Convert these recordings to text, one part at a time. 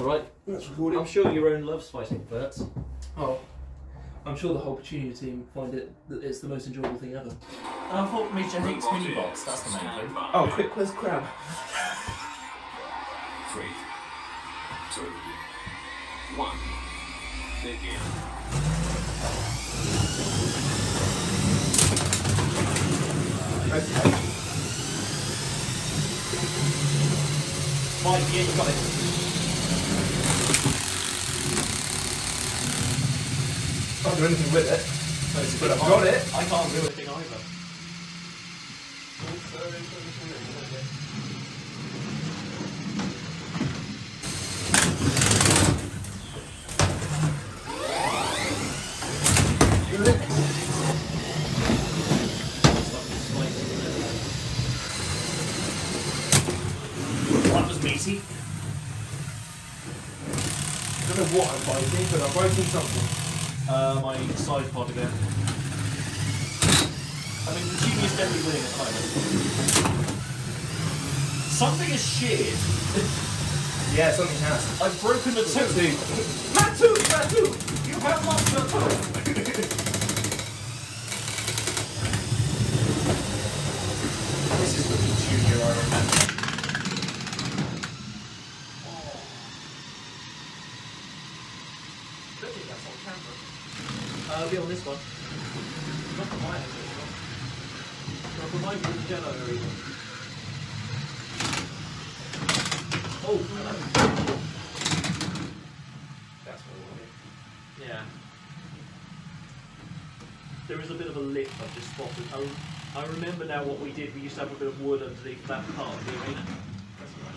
Alright. That's recording. I'm sure your own loves fighting birds. Oh. I'm sure the whole Petunia team find it that it's the most enjoyable thing ever. I thought Misha hates mini bots, that's the main thing. Oh, quick, where's Crab? 3, 2, 1. Begin. Okay. Fine, yeah, you got it. Can't do anything with it. But I've got it. I can't do anything either. That was meaty. I don't know what I'm fighting, but I'm fighting something. My side pod again. I mean, the team is definitely winning at the moment. Something is sheared. Yeah, something has. I've broken the toe. Matu! You have lost your toe! This is the Petunia I remember. I don't think that's on camera. I'll be on this one. Not on my end, Not for mine, but the Jedi are even. Oh, hello. That's what I wanted. Yeah. There is a bit of a lip I've just spotted. I remember now what we did. We used to have a bit of wood underneath that part of the arena. That's right.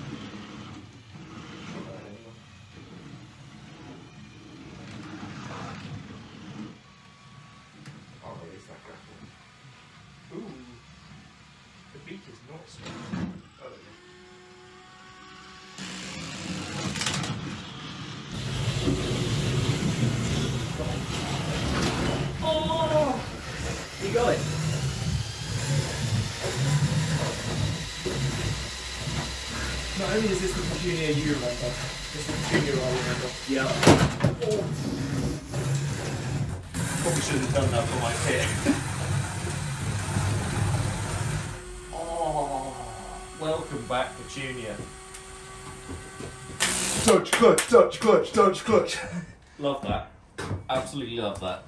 I'll release that grapple. Ooh. The beak is not strong. Oh, Oh! You got it. not only is this the Petunia you remember, it's the Petunia I remember. Yeah. Oh. Probably should have done that for my pit. Oh, welcome back, Petunia. Touch, clutch, touch, clutch, touch, clutch. Love that. Absolutely love that.